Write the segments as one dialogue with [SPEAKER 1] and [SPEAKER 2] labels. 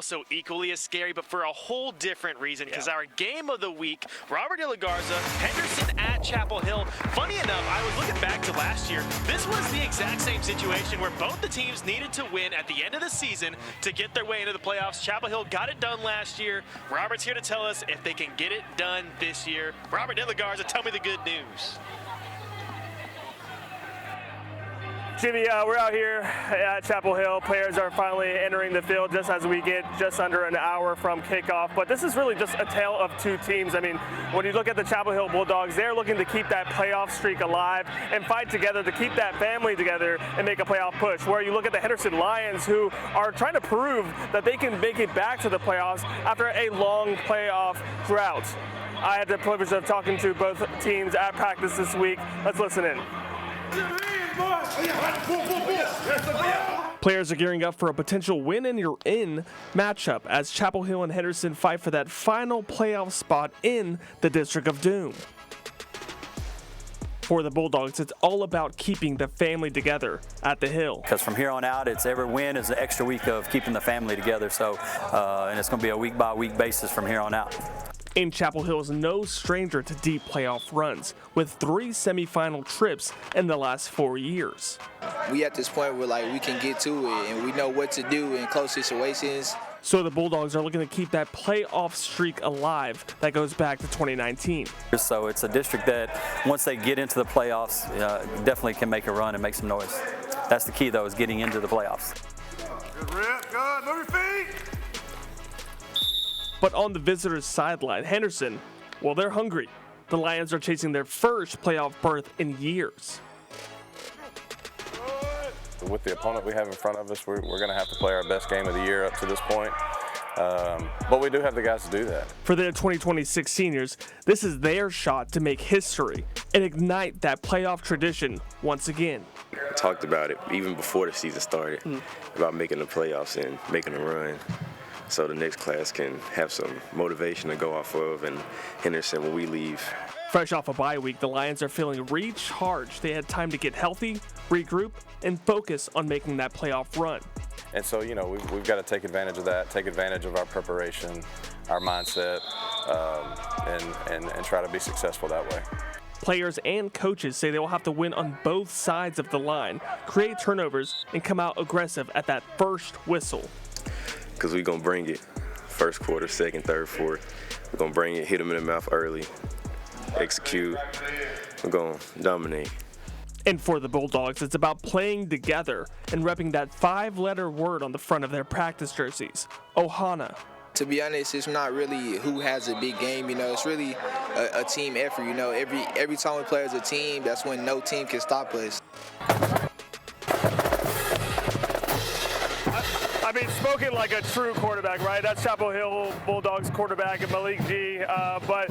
[SPEAKER 1] also equally as scary, but for a whole different reason, because our game of the week, Robert De La Garza, Henderson at Chapel Hill. Funny enough, I was looking back to last year. This was the exact same situation where both the teams needed to win at the end of the season to get their way into the playoffs. Chapel Hill got it done last year. Robert's here to tell us if they can get it done this year. Robert De La Garza, tell me the good news.
[SPEAKER 2] Jimmy, we're out here at Chapel Hill. Players are finally entering the field just as we get just under an hour from kickoff. But this is really just a tale of two teams. I mean, when you look at the Chapel Hill Bulldogs, they're looking to keep that playoff streak alive and fight together to keep that family together and make a playoff push. Where you look at the Henderson Lions, who are trying to prove that they can make it back to the playoffs after a long playoff drought. I had the privilege of talking to both teams at practice this week. Let's listen in. Players are gearing up for a potential win and you're in matchup as Chapel Hill and Henderson fight for that final playoff spot in the District of Doom. For the Bulldogs, it's all about keeping the family together at the Hill.
[SPEAKER 3] Because from here on out, it's every win is an extra week of keeping the family together. So, and it's going to be a week-by-week basis from here on out.
[SPEAKER 2] And Chapel Hill is no stranger to deep playoff runs, with 3 semifinal trips in the last 4 years.
[SPEAKER 4] We at this point where we can get to it and we know what to do in close situations.
[SPEAKER 2] So the Bulldogs are looking to keep that playoff streak alive that goes back to 2019.
[SPEAKER 3] So it's a district that once they get into the playoffs, definitely can make a run and make some noise. That's the key though, is getting into the playoffs.
[SPEAKER 5] Good rip, good, move your feet.
[SPEAKER 2] But on the visitors' sideline, Henderson, well, they're hungry. The Lions are chasing their first playoff berth in years.
[SPEAKER 6] With the opponent we have in front of us, we're going to have to play our best game of the year up to this point. But we do have the guys to do that.
[SPEAKER 2] For the 2026 seniors, this is their shot to make history and ignite that playoff tradition once again.
[SPEAKER 7] I talked about it even before the season started, about making the playoffs and making a run, so the next class can have some motivation to go off of, and Henderson when we leave.
[SPEAKER 2] Fresh off a bye week, the Lions are feeling recharged. They had time to get healthy, regroup, and focus on making that playoff run.
[SPEAKER 6] And so, we've got to take advantage of that, take advantage of our preparation, our mindset, and try to be successful that way.
[SPEAKER 2] Players and coaches say they will have to win on both sides of the line, create turnovers, and come out aggressive at that first whistle.
[SPEAKER 7] Because we're going to bring it first quarter, second, third, fourth. We're going to bring it, hit them in the mouth early, execute. We're going to dominate.
[SPEAKER 2] And for the Bulldogs, it's about playing together and repping that 5-letter word on the front of their practice jerseys, Ohana.
[SPEAKER 4] To be honest, it's not really who has a big game, it's really a team effort, Every time we play as a team, that's when no team can stop us.
[SPEAKER 2] I mean, spoken like a true quarterback, right? That's Chapel Hill Bulldogs quarterback Malik G. But,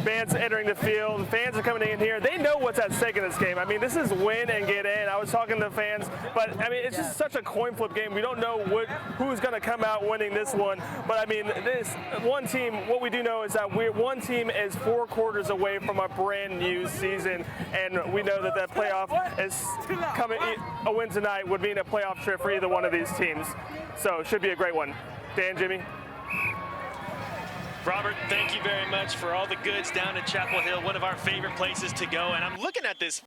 [SPEAKER 2] fans entering the field, fans are coming in here. They know what's at stake in this game. I mean, this is win and get in. I was talking to fans, but, it's just such a coin flip game. We don't know who's going to come out winning this one. But, this one team, what we do know is that one team is 4 quarters away from a brand new season. And we know that that playoff is coming. A win tonight would mean a playoff trip for either one of these teams. So, should be a great one. Dan, Jimmy?
[SPEAKER 1] Robert, thank you very much for all the goods down at Chapel Hill, one of our favorite places to go. And I'm looking at this